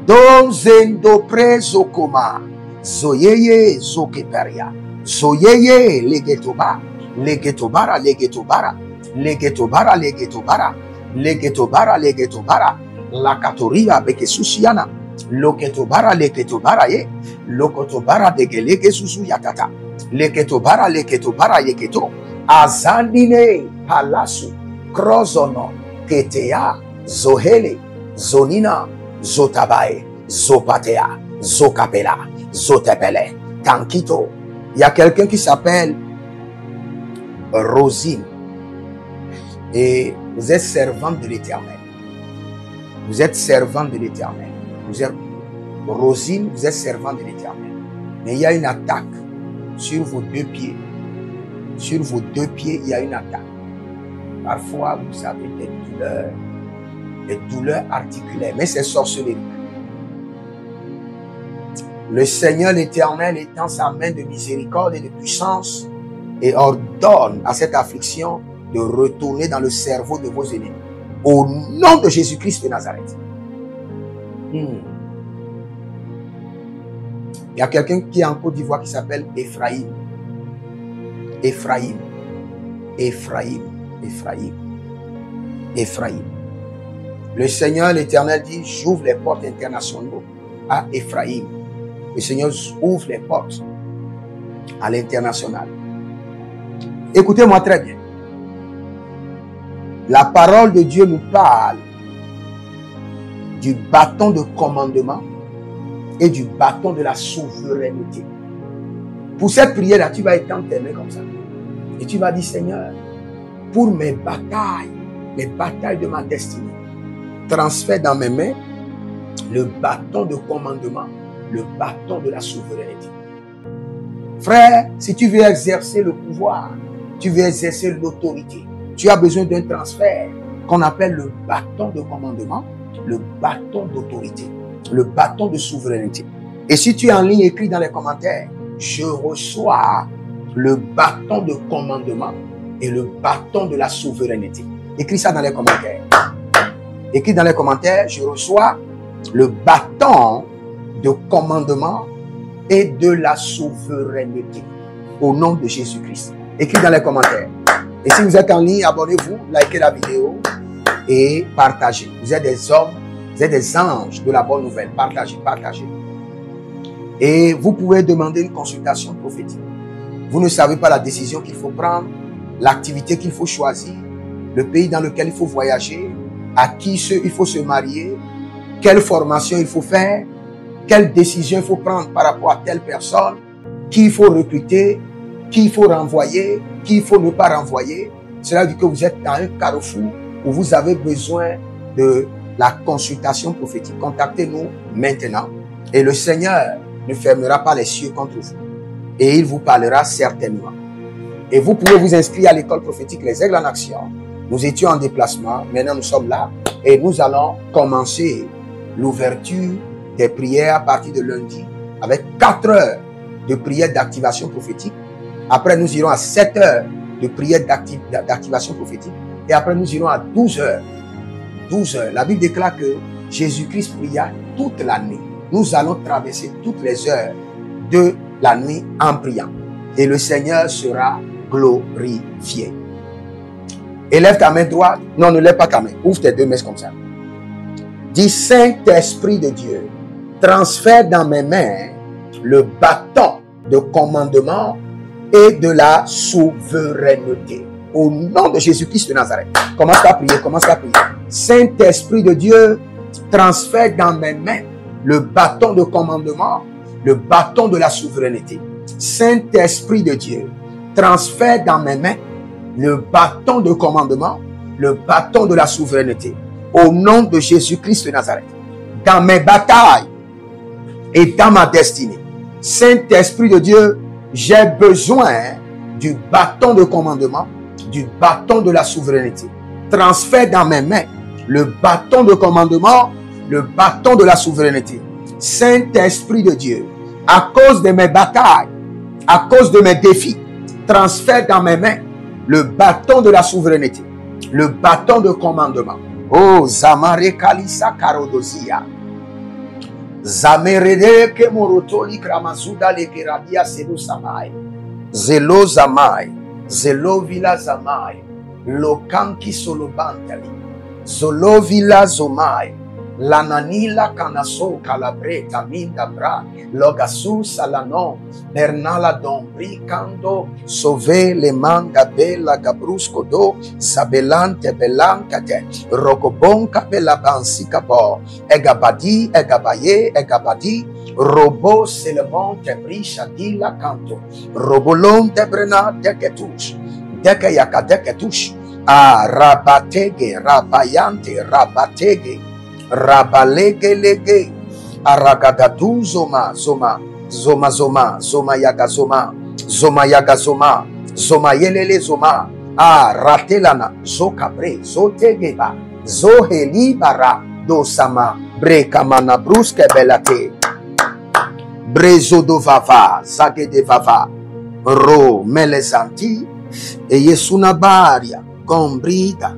dozendo preso koma, zoyeye zokeperia, zoyeye legetoba, legetobara, legetobara, legetobara, legetobara, legetobara, legetobara, lakatoria bekesusiana, loketobara, leketobara ye, lokotobara degelege susu yatata, leketobara, leketobara yeketo, azandine palasu krozono ketea zohele zonina zotabae zopatea zokapela zotepele tankito. Il y a quelqu'un qui s'appelle Rosine et vous êtes servante de l'Éternel. Vous êtes servante de l'Éternel. Vous êtes Rosine, vous êtes servante de l'Éternel. Mais il y a une attaque sur vos deux pieds. Sur vos deux pieds, il y a une attaque. Parfois, vous avez des douleurs articulaires, mais c'est sorcellerie. Le Seigneur l'Éternel étend sa main de miséricorde et de puissance et ordonne à cette affliction de retourner dans le cerveau de vos ennemis. Au nom de Jésus-Christ de Nazareth. Il y a quelqu'un qui est en Côte d'Ivoire qui s'appelle Ephraïm. Ephraïm, Ephraïm, Ephraïm, Ephraïm. Le Seigneur l'Éternel dit, j'ouvre les portes internationales à Ephraïm. Le Seigneur ouvre les portes à l'international. Écoutez-moi très bien. La parole de Dieu nous parle du bâton de commandement et du bâton de la souveraineté. Pour cette prière-là, tu vas étendre tes mains comme ça. Et tu vas dire, Seigneur, pour mes batailles de ma destinée, transfère dans mes mains le bâton de commandement, le bâton de la souveraineté. Frère, si tu veux exercer le pouvoir, tu veux exercer l'autorité, tu as besoin d'un transfert qu'on appelle le bâton de commandement, le bâton d'autorité, le bâton de souveraineté. Et si tu es en ligne, écris dans les commentaires, je reçois le bâton de commandement et le bâton de la souveraineté. Écris ça dans les commentaires. Écris dans les commentaires, je reçois le bâton de commandement et de la souveraineté. Au nom de Jésus-Christ. Écris dans les commentaires. Et si vous êtes en ligne, abonnez-vous, likez la vidéo et partagez. Vous êtes des hommes Vous êtes des anges de la bonne nouvelle. Partagez, partagez. Et vous pouvez demander une consultation prophétique. Vous ne savez pas la décision qu'il faut prendre, l'activité qu'il faut choisir, le pays dans lequel il faut voyager, à qui il faut se marier, quelle formation il faut faire, quelle décision il faut prendre par rapport à telle personne, qui il faut recruter, qui il faut renvoyer, qui il faut ne pas renvoyer. Cela dit que vous êtes dans un carrefour où vous avez besoin de la consultation prophétique. Contactez-nous maintenant et le Seigneur ne fermera pas les cieux contre vous et il vous parlera certainement. Et vous pouvez vous inscrire à l'école prophétique Les Aigles en Action. Nous étions en déplacement, maintenant nous sommes là et nous allons commencer l'ouverture des prières à partir de lundi avec 4 heures de prière d'activation prophétique. Après nous irons à 7 heures de prière d'activation prophétique et après nous irons à 12 heures. 12 heures. La Bible déclare que Jésus-Christ pria toute la nuit. Nous allons traverser toutes les heures de la nuit en priant et le Seigneur sera glorifié. Élève ta main droite. Non, ne lève pas ta main. Ouvre tes 2 mains comme ça. Dis, Saint-Esprit de Dieu, transfère dans mes mains le bâton de commandement et de la souveraineté. Au nom de Jésus-Christ de Nazareth. Commence à prier, commence à prier. Saint-Esprit de Dieu, transfère dans mes mains le bâton de commandement, le bâton de la souveraineté. Saint-Esprit de Dieu, transfère dans mes mains le bâton de commandement, le bâton de la souveraineté. Au nom de Jésus-Christ de Nazareth. Dans mes batailles et dans ma destinée. Saint-Esprit de Dieu, j'ai besoin du bâton de commandement, du bâton de la souveraineté. Transfère dans mes mains le bâton de commandement, le bâton de la souveraineté. Saint-Esprit de Dieu, à cause de mes batailles, à cause de mes défis, transfère dans mes mains le bâton de la souveraineté, le bâton de commandement. Oh, Zamare Kalisa Karodozia. Zamerede Kemorotoli Kramazuda Lekeradia Selo Samai. Zelo Zamai. Zelo Vila Zamai. Lokanki Solobantali. Zolo Vila Zomai. Lananila Kanaso Calabreta Mindabra. Logasu Salano. Bernala Dombri Kando. Sove Le Manga Bella Gabrusco Do. Sabelante Belancate. Rokobon Capella Bansi Capo. Egabadi, Egabaye, Egabadi. Robo Selemon Tebrisha Dila Canto. Robolon Tebrena Deketush. Dekayaka Deketush. Ah, Rabatege, Rabayante, Rabatege. Rabalege lege aragadadu zoma zoma zoma zoma zoma yaga zoma zoma yaga zoma zoma yelele zoma ratelana zokabre zotegeba zoheli bara dosama brekamana bruske belate brezo do vava zage de vava ro melezanti e yesuna baria gombrida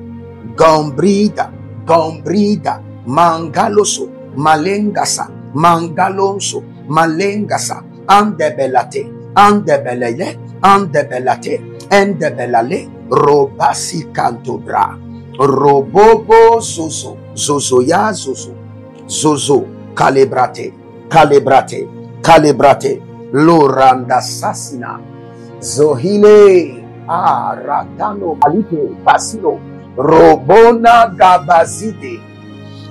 gombrida gombrida Mangaloso, malengasa, mangalonso, malengasa, andebelate, andebelele, andebelate, endebelale, robasi cantobra, robobo zozo, zozoya zozo, zozo, calibrate, calibrate, calibrate, loranda sasina, zohile, ratano, alite, basilo, robona gabazide,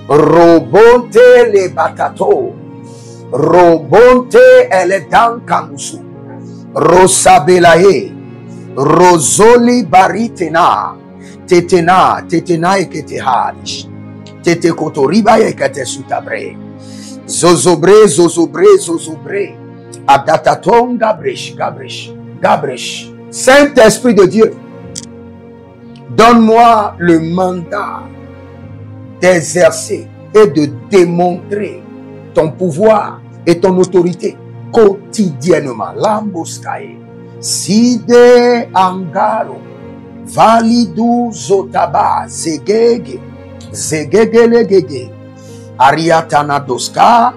Robonte le batato, Robonte eledan kamusu, Rosabelae, Rosoli baritena, Tetena, Tetena eketehadish, Tete kotoriba ekete sutabre, Zozobre, Zozobre, Zozobre, Adataton Gabresh, Gabresh, Gabresh. Saint-Esprit de Dieu, donne-moi le mandat d'exercer et de démontrer ton pouvoir et ton autorité quotidiennement. Lamboskae, Side Angaro, Validu Zotaba, Zegege, Zegegelegege, Ariatana Doska,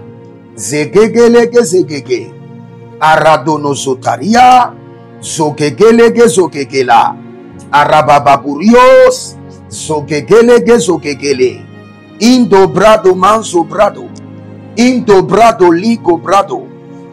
Zegegelege Zegege, Aradono Zotaria, Zogegelege Zogegela, Arabababurios, Zogegelege Zogegele, Indobrado manzo brado. Indobrado ligo brado.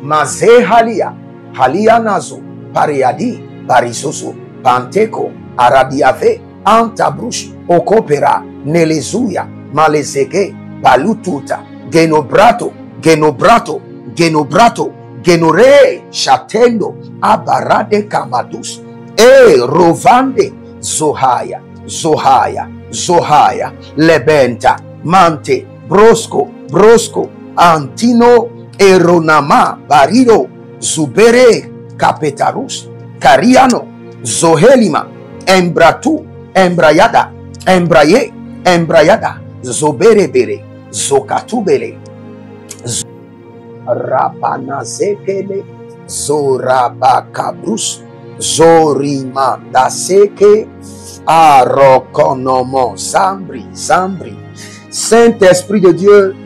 Maze halia. Halia nazo. Pariadi. Parisoso. Panteco. Arabiave. Antabrush. Okopera. Nelezuya. Malezege. Balututa. Genobrato. Genobrato. Genobrato. Genore. Chatendo. Abarade kamadus. Rovande. Zohaya. Zohaya. Zohaya. Lebenta. Mante. Brosco. Brosco. Antino. Eronama. Bariro. Zubere. Capetarus. Cariano. Zohelima. Embratu. Embrayada. Embraye. Embrayada. Zoberebere. Zokatubele. Rapanazekele. Zorabakabrus. Zorima daseke. Arokonomo. Zambri. Zambri. Saint-Esprit de Dieu,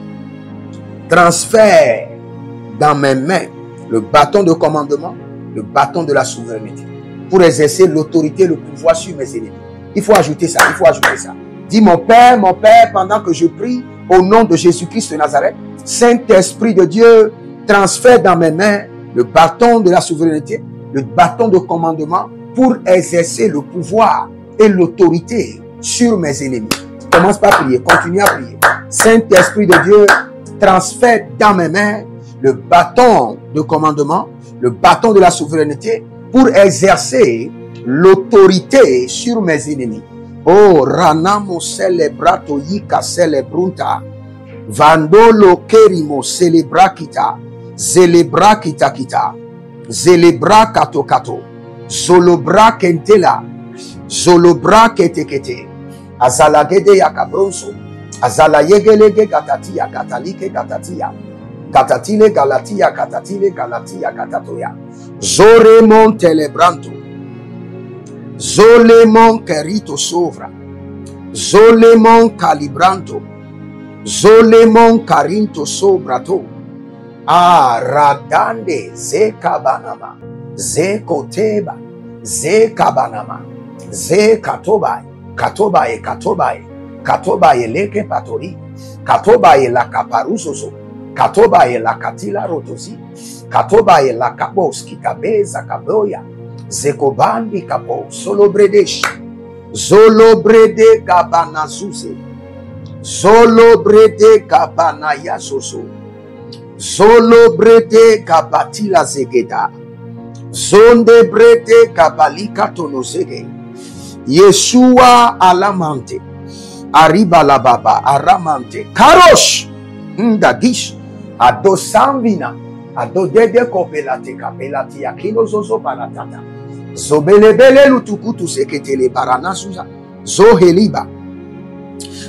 transfère dans mes mains le bâton de commandement, le bâton de la souveraineté, pour exercer l'autorité et le pouvoir sur mes ennemis. Il faut ajouter ça, il faut ajouter ça. Dis mon Père, pendant que je prie au nom de Jésus-Christ de Nazareth, Saint-Esprit de Dieu, transfère dans mes mains le bâton de la souveraineté, le bâton de commandement pour exercer le pouvoir et l'autorité sur mes ennemis. Commence par prier, continue à prier. Saint-Esprit de Dieu, transfère dans mes mains le bâton de commandement, le bâton de la souveraineté pour exercer l'autorité sur mes ennemis. Oh, ranamo celebrato yika celebrunta, vandolo kerimo celebrakita, zelebrakita kita, zelebra kato kato, zolobra kentela, zolobra kete kete, azalagede yakabronso, azalayegele gatatia, katalike gatatia, katatile galatia, katatile galatia, katatoya, zoremon telebranto, zolemon kerito sovra, zolemon calibranto, zolemon carinto sobrato, radande zekabanama, zekoteba, zekabanama, zekatobai, katobae, katobae, katobae leke patori, katobae la kaparusoso, katobae la katila rotosi, katobae la kaboski kabeza kaboya, zekobandi kapo, solobredesh, zolobrede kabanazuze, zolobrede kabanayasoso, zolobrede kabatila zegeda, zonde brede kabalika tonosege, Yeshua alamante, arriba la baba, aramante, karosh, ndagish, adosanvina, adodede kopelate kapelati yakino zozo palatata, zobelebele lutukutu seketele baranasuza, zoheliba,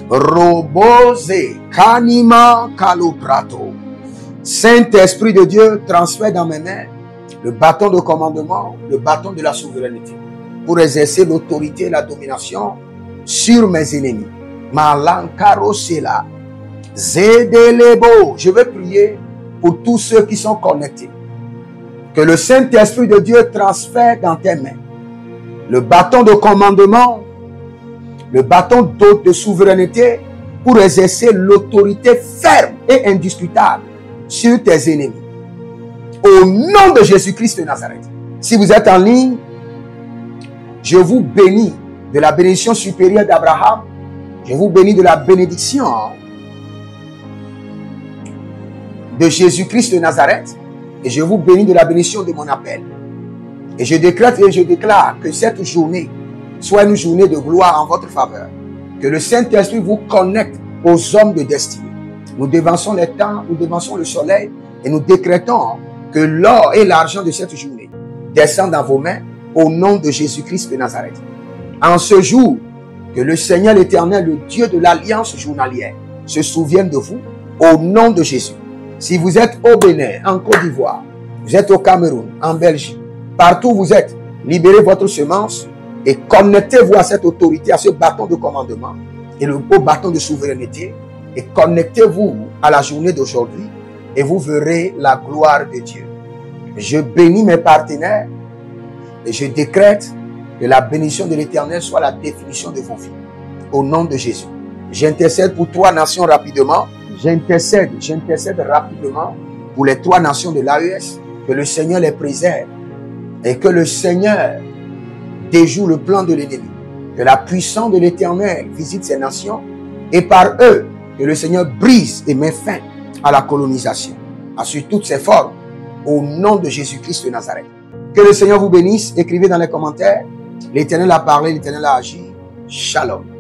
roboze, kanima kaloprato. Saint-Esprit de Dieu, transfère dans mes mains le bâton de commandement, le bâton de la souveraineté, pour exercer l'autorité et la domination sur mes ennemis. Malankarosela, Zedelebo. Je vais prier pour tous ceux qui sont connectés. Que le Saint-Esprit de Dieu transfère dans tes mains le bâton de commandement, le bâton de souveraineté pour exercer l'autorité ferme et indiscutable sur tes ennemis. Au nom de Jésus-Christ de Nazareth. Si vous êtes en ligne, je vous bénis de la bénédiction supérieure d'Abraham. Je vous bénis de la bénédiction de Jésus-Christ de Nazareth. Et je vous bénis de la bénédiction de mon appel. Et je décrète et je déclare que cette journée soit une journée de gloire en votre faveur. Que le Saint-Esprit vous connecte aux hommes de destinée. Nous dévançons les temps, nous dévançons le soleil et nous décrétons que l'or et l'argent de cette journée descendent dans vos mains au nom de Jésus-Christ de Nazareth. En ce jour, que le Seigneur l'Éternel, le Dieu de l'alliance journalière, se souvienne de vous au nom de Jésus. Si vous êtes au Bénin, en Côte d'Ivoire, vous êtes au Cameroun, en Belgique, partout où vous êtes, libérez votre semence et connectez-vous à cette autorité, à ce bâton de commandement et le beau bâton de souveraineté et connectez-vous à la journée d'aujourd'hui et vous verrez la gloire de Dieu. Je bénis mes partenaires et je décrète que la bénédiction de l'Éternel soit la définition de vos vies. Au nom de Jésus. J'intercède pour 3 nations rapidement. J'intercède rapidement pour les 3 nations de l'AES. Que le Seigneur les préserve. Et que le Seigneur déjoue le plan de l'ennemi. Que la puissance de l'Éternel visite ces nations. Et par eux, que le Seigneur brise et met fin à la colonisation. Sur toutes ses formes. Au nom de Jésus-Christ de Nazareth. Que le Seigneur vous bénisse. Écrivez dans les commentaires. L'Éternel a parlé, l'Éternel a agi. Shalom.